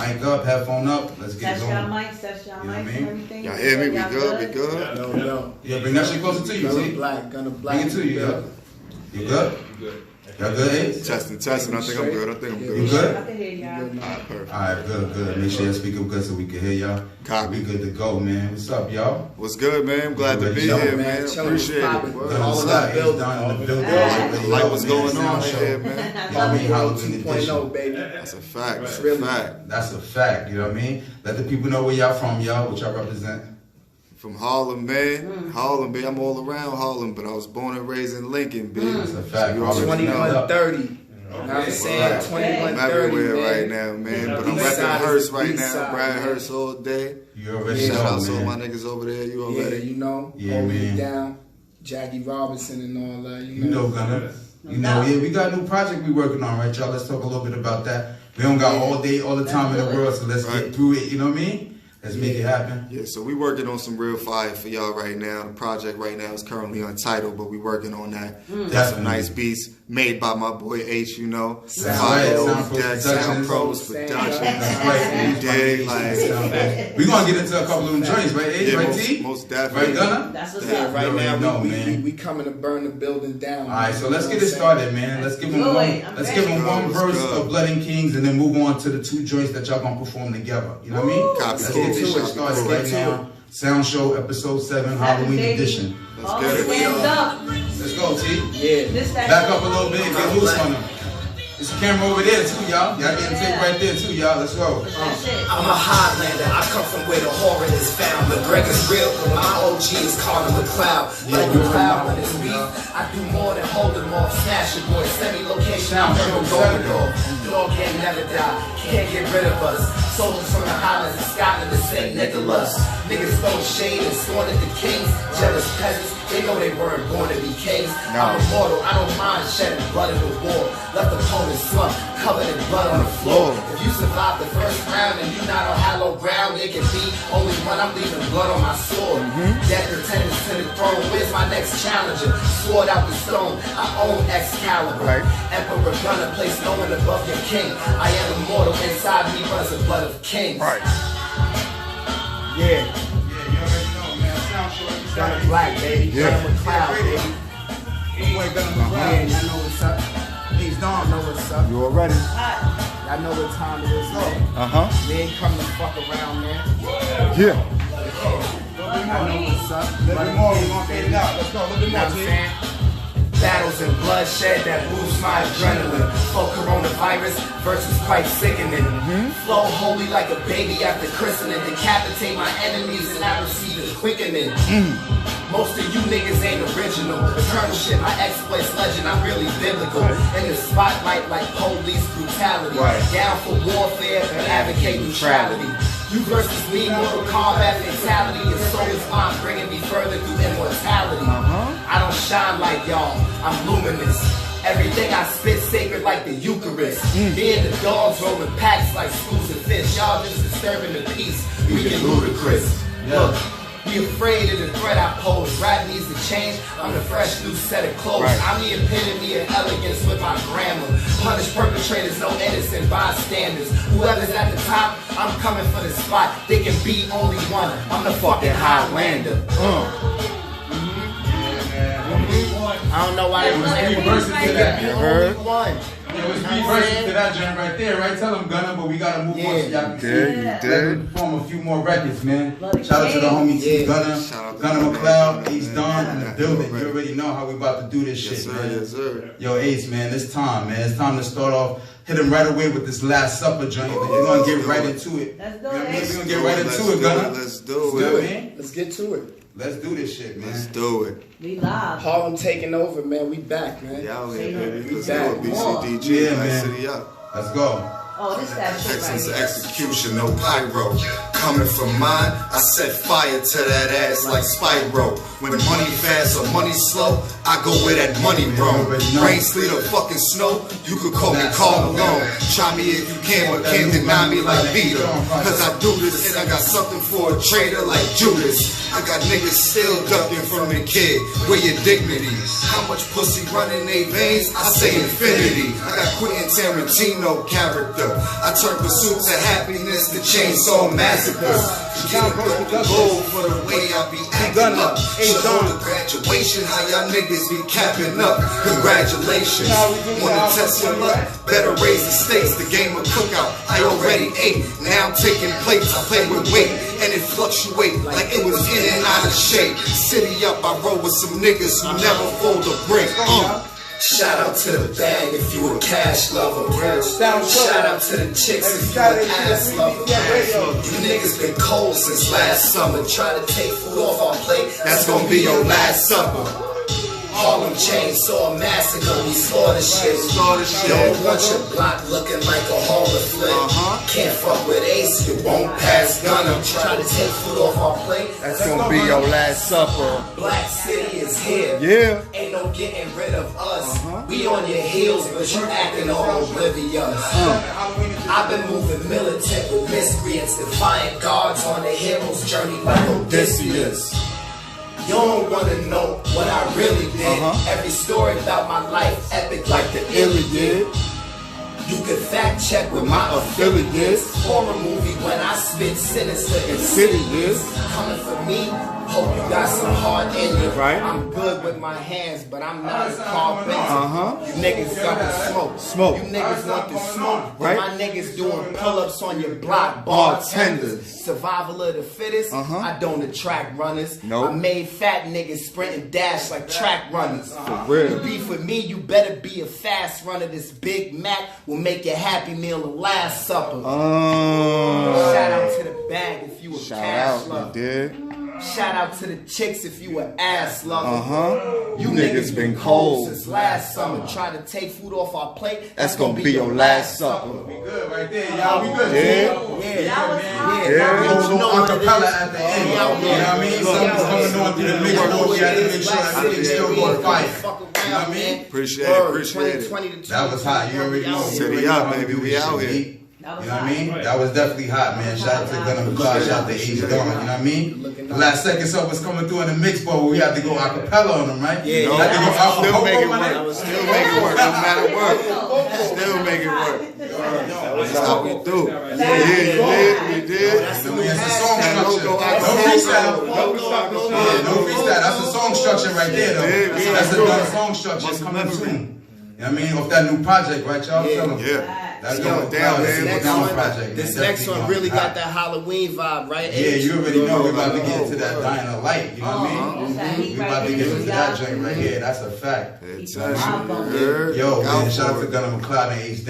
Mic up, headphone up. Let's get it going. That's y'all mics and everything. Y'all hear me? We good? We good? No. Yeah, bring that shit closer to you, see? Gonna black. Bring it to you, yo. You good? Y'all good, Ace? Testing. I think I'm good. You good? I can hear y'all. Alright, perfect. Alright, good. Make sure you speak up good so we can hear y'all. Copy. We good to go, man. What's up, y'all? What's good, man? I'm glad to be here, man. Appreciate it. All the building. Like what's going on here, man. You know what I mean? Halloween 2.0, baby. That's a fact. That's a fact, you know what I mean? Let the people know where y'all from, y'all, what y'all represent. From Harlem, man. Harlem, baby. I'm all around Harlem, but I was born and raised in Lincoln, baby. That's a fact. So 2130. I'm saying 2130. I'm everywhere right now, man. But I'm repping Hearst right now. Brad Hearst all day. You already know, Shout out to all man. my niggas over there. You already. Yeah, you know. Yeah, holding man. it down. Jackie Robinson and all that. You know, Gunner. You know, yeah, we got a new project we working on, right, y'all? Let's talk a little bit about that. We don't got all day, all the time in the world, so let's get through it, you know what I mean? Let's make it happen. Yeah, so we working on some real fire for y'all right now. The project right now is currently untitled, but we working on that. That's some nice beats made by my boy H, you know. Sound Pros Productions. That's right. We gonna get into a couple of them joints, right, H? Right, T? Most definitely. Right, Gunner? That's what's up. Right now, man. we coming to burn the building down. All right, so let's get it started, man. Let's give them one verse of Blood and Kings, and then move on to the two joints that y'all gonna perform together. You know what I mean? Copy. Let's get this shit started right now. Sound Show Episode 7, Halloween edition. Let's get it. Let's go, T. Yeah. Back up a little bit, get loose on them. There's a camera over there too, y'all. Y'all getting tape right there too, y'all. Let's go. I'm a Highlander. I come from where the horror is found. The Greg is real, but my OG is Carter McCloud. Like the cloud when it's beef, I do more than hold them off. Snatch your boy, semi-location, I'm from Golden Dog. Dog can never die, can't get rid of us. Soldiers from the Highlands of Scotland to St. Nicholas. Niggas throw shade and scorn at the kings. Jealous peasants, they know they weren't born to be kings. I'm immortal, I don't mind shedding blood in the war. Left opponents slump, covered in blood on the floor. If you survive the first round and you not on hallowed ground, it can be only one, I'm leaving blood on my sword. Death pretenders to the throne, where's my next challenger? Sword out the stone, I own Excalibur. Emperor Gunner, place no one above your king. I am immortal, inside me runs the blood of kings. Yeah. You already know, man. Sound Show. Gunner Black, baby. Gunner McCloud, baby. Boy, Gunner Yeah, McCloud. y'all know what's up. He's done. Know what's up. You already? Y'all know what time it is, man. We ain't come to fuck around, man. Yeah. I know what's up. A little bit more, we're gonna fade it out. Let's go, a little bit You know more, what I'm T. saying? Battles and bloodshed that boosts my adrenaline. For coronavirus versus quite sickening. Flow holy like a baby after christening. Decapitate my enemies and I receive the quickening. Most of you niggas ain't original. Eternal shit, my exploits legend, I'm really biblical. In the spotlight like police brutality. Down for warfare and advocate neutrality. You versus me, Mortal Kombat fatality. Your soul is mine, bringing me further through immortality. I don't shine like y'all, I'm luminous. Everything I spit sacred like the Eucharist. Me and the dogs rolling packs like schools of fish. Y'all just disturbing the peace, we get ludicrous. Look, be afraid of the threat I pose. Rap needs to change, I'm the fresh new set of clothes. I'm the epitome of elegance with my grammar. Punish perpetrators, no innocent bystanders. Whoever's at the top, I'm coming for the spot. They can be only one, I'm the fucking Highlander. I don't know why they was Three verses to that. only one. It was three verses to that joint right there, right? Tell them, Gunner, but we gotta move on so y'all can see. You did. Perform a few more records, man. Shout out to the homie T. Gunner McCloud, Ace Don in the building. You already know how we about to do this shit, man. Yes, sir. Yo, Ace, man, it's time, man. It's time to start off. Hit him right away with this Last Supper joint. We're gonna get right into it. Let's do You know what I mean? it. We're gonna get right into it, Gunner. Let's do You know what I it. mean? Let's get to it. Let's do this shit, man. Let's do it. We live. Harlem taking over, man. We back, man. Y'all here, baby. Let's back. do it. BCDG, Yeah, Nice man. City up. Let's go. Oh, this that shit Excellence right of here. execution, no pyro. Coming from mine, I set fire to that ass like Spyro. When money fast or money slow, I go where that money roam. Rain, sleet, or fucking snow, you could call me Carl Malone. Try me if you can, but can't deny me like Vita. Cause I do this and I got something for a trader like Judas. I got niggas still ducking from the kid. Where your dignity? How much pussy running they veins? I say infinity. I got Quentin Tarantino character. I turn pursuit to happiness to chainsaw massacres. Gold for the way I be acting up. Should hold a graduation, how y'all niggas be capping up. Congratulations. Wanna test your luck? Better raise the stakes. The game of cookout, I already ate. Now I'm taking plates, I play with weight, and it fluctuate like it was in and out of shape. City up, I roll with some niggas who never fold a brick. Shout out to the bag if you a cash lover. Shout out to the chicks if you an ass lover. You niggas been cold since last summer. Try to take food off our plate, that's gonna be your last supper. Harlem Chainsaw Massacre, we slaughter shit. Don't want your block looking like a horror flick. Can't fuck with Ace, you won't pass Gunner. Try to take food off our plate, That's gonna be your last supper. Black City is here. Yeah. Ain't no getting rid of us. We on your heels, but you acting all oblivious. I've been moving militant with miscreants, defiant guards on the hero's journey like Odysseus. You don't wanna know what I really did. Every story about my life epic like the Iliad. You can fact check with my affiliates. Horror movie when I spit sinister and serious. Coming for me, hope you got some heart in you. Right. I'm good with my hands, but I'm not a carpenter. You niggas got the smoke. You niggas want the smoke. Right. My niggas doing pull-ups on your block. Bartenders. Survival of the fittest. I don't attract runners. Nope. I made fat niggas sprint and dash like track runners. For real. You beef with me, you better be a fast runner. This Big Mac will make your Happy Meal the last supper. Shout out to the bag if you a Shout cash out, lover. you did. Shout out to the chicks if you an ass lover. You niggas been cold since last summer. Try to take food off our plate. That's gonna be your last supper. We good right there, y'all. We good. Yeah. That was hot. Yeah. A little acapella at the end. You know what I mean? Something's coming on through the mix. You have to make sure everything's still going fire. You know what I mean? Appreciate it. That was hot. You already know. City up, baby. We out here. You know what I mean? That was definitely hot, man. Shout out to Gunna McCloud, shout out to H. Dawn, you know what I mean? The last second song was coming through in the mix, but we had to go acapella on them, right? Yeah, had to go Still make it work. Still make it work. No matter what. Still make it work. That's how we do. Yeah, you did. It's the song structure. No freestyle. Yeah, no freestyle. That's the song structure right there, though. That's the song structure. It's coming soon. You know what I mean? Off that new project, right, y'all? Tell them. Yeah. That's going down, man. This next one really got that Halloween vibe, right? Yeah, you already know we're about to get into that dying of light. You know what I mean? We're about to get into that joint right here. That's a fact. Yo, man, shout out to Gunna McCloud and Ace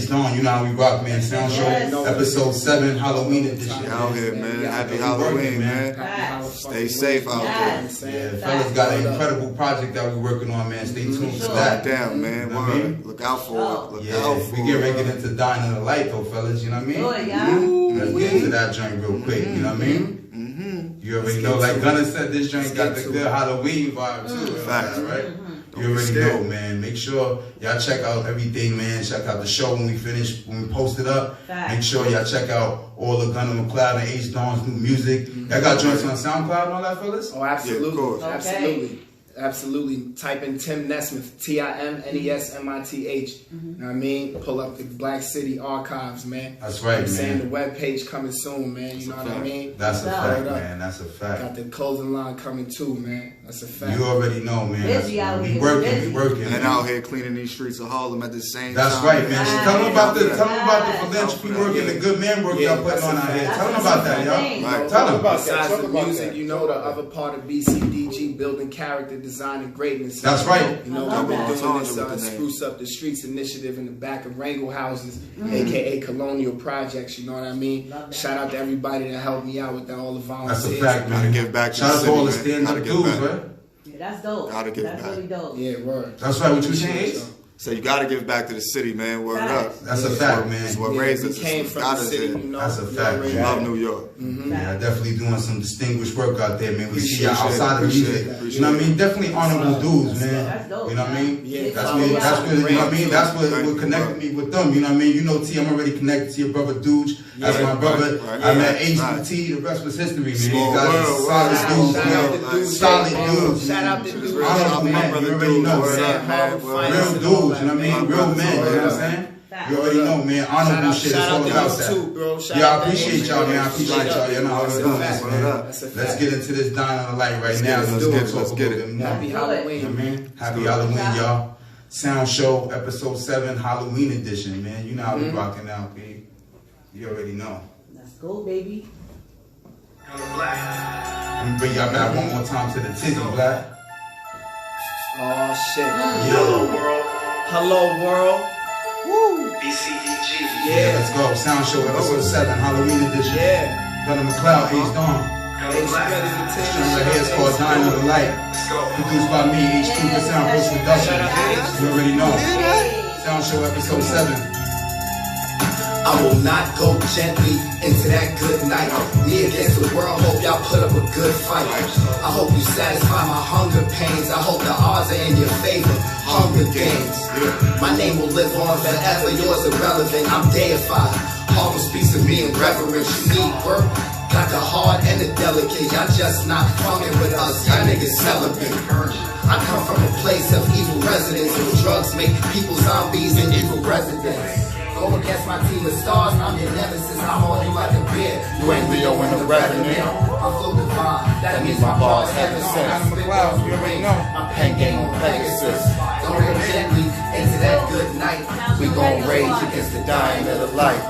Dawn. You know how we rock, man. Sound Show, episode 7, Halloween edition. Out here, man. Happy Halloween, man. Stay safe out there. Yeah, fellas got an incredible project that we're working on, man. Stay tuned for that. Damn, man. Look out for it. Look out for it. We get ready to get into dying of the light, though, fellas. You know what I mean? Let's get into that joint real quick. You know what I mean? You already know, like Gunna said, this joint got the good Halloween vibe too. Facts, right? You already know, man. Make sure y'all check out everything, man. Check out the show when we finish, when we post it up. Make sure y'all check out all the Gunna McCloud and H. Dawn's new music. Y'all got joints on SoundCloud and all that, fellas? Oh, absolutely. Yeah, absolutely. Absolutely. Type in Tim Nesmith, TIMNESMITH. You know what I mean? Pull up the Black City archives, man. That's right, man. Saying the webpage coming soon, man. You know what I mean? That's a fact, man. That's a fact. Got the clothing line coming too, man. That's a fact. You already know, man. We working. And out here cleaning these streets of Harlem at the same time. That's right, man. Tell them about the philanthropy work and the good man work y'all putting on out here. Tell them about that, y'all. Right. Tell them. Besides the music, you know, the other part of BCDG, building character, design, and greatness. That's right. You know, we've been doing this Spruce Up the Streets initiative in the back of Wrangle Houses, aka Colonial Projects, you know what I mean? Shout out to everybody that helped me out with that, all the volunteers. That's a fact, man. Gotta give back to Shout out to all the city, stand-up dudes, right? Yeah, that's dope. Gotta give That's back. really dope. Yeah, word. That's right, what you saying, Ace? So you gotta give back to the city, man. Word up. That's a fact, man. That's what raised us. We came from the city, you know. That's a fact, man. Love New York. Yeah, definitely doing some distinguished work out there, man. We see y'all Appreciate it, outside of music. appreciate You know what I mean? Definitely honorable dudes, man. That's dope. You know what I mean? Yeah, That's what, you know what I mean? That's what connected me with them. You know what I mean? You know, T, I'm already connected to your brother Dooge. That's my brother. right. I met HBT, the rest was history, man. Small You guys world, solid shout dudes, out man. to Dooge. Solid dudes. Shout out to Dooge. Honorable man, you already know, Word man. up, man. Real dudes, you know what I mean? Real men, you know what I'm saying? You already know, man. Honorable shit is all about that. Bro. Yeah, I appreciate y'all, man. I appreciate y'all. You know how we're doing this, man. Let's get into this Dine on the Light right now. Let's get it. Happy Halloween, man. Happy Halloween, y'all. Sound Show, episode 7, Halloween edition, man. You know how we rocking out, B. You already know. Let's go, baby. Let me bring y'all back one more time to the tizzy, Black. Oh shit. Hello world. Woo. BCDG. Yeah, let's go. Sound Show, episode 7, Halloween edition. Yeah. Gunnar McLeod, Ace Dawn. This joint right here is called Dine on the Light. Produced by me, H2% Post Production. You already know. Sound Show, episode 7. I will not go gently into that good night. Me against the world, hope y'all put up a good fight. I hope you satisfy my hunger pains. I hope the odds are in your favor. Hunger Games. My name will live on forever. Yours irrelevant. I'm deified. Harlem speaks to me in reverence. You need work. Got the hard and the delicate. Y'all just not fucking with us. Y'all niggas celibate. I come from a place of evil residents. And drugs make people zombies and evil residents. Go against my team of stars, I'm your nemesis. I'm on you like a beer. You ain't Leo in the revenue. I'm so divine, that means my bars heaven sent. McLeod, you already know. My pen game on Pegasus. Don't go gently into that good night. We gon' rage against the dying of the light.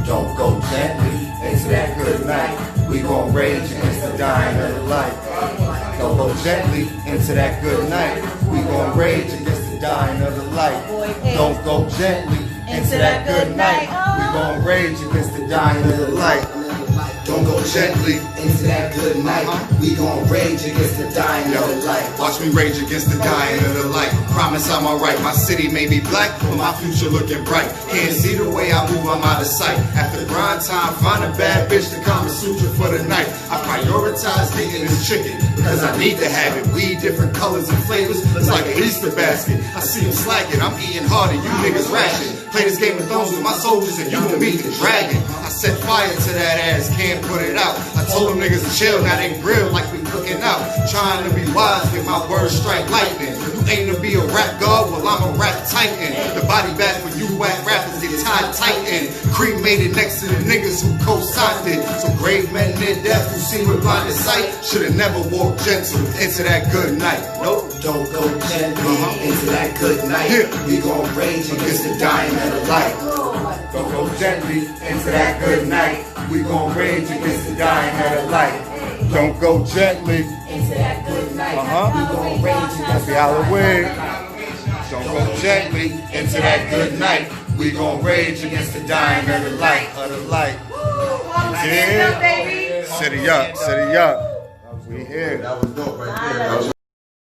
Don't go gently into that good night. We gon' rage against the dying of the light. Don't go gently into that good night. We gon' rage against the dying of the light. Don't go gently into that good night. We gon' rage against the dying of the light. Don't go gently into that good night. We gon' rage against the dying of the light. Watch me rage against the dying of the light. Promise I'm alright. My city may be black, but my future looking bright. Can't see the way I move, I'm out of sight. After grind time, find a bad bitch to Kama Sutra for the night. I prioritize eating this chicken because I need to have it. Weed, different colors and flavors. It's like an Easter basket. I see them slacking. I'm eating harder. You niggas ration. Play this Game of Thrones with my soldiers and you can meet the dragon. I set fire to that ass, can't put it out. I told them niggas to chill, now they grill like we cooking out. Trying to be wise, make my words strike lightning. You aim to be a rap god, well I'm a rap titan. The body bag for you whack rappers get tied tighten. Cremated next to the niggas who co-signed it. So grave men near death who see with blinded sight should've never walked gentle into that good night. Nope. Don't go gently into that good night. We gon' rage against the dying of the light. Don't go gently into that good night. We gon' rage against the dying of the light. Don't go gently. Into that good night. We gon' rage against Happy Halloween. Don't go gently into that good night. We gon' rage against the dying of the light. Yeah. City up. We here. That was dope right there.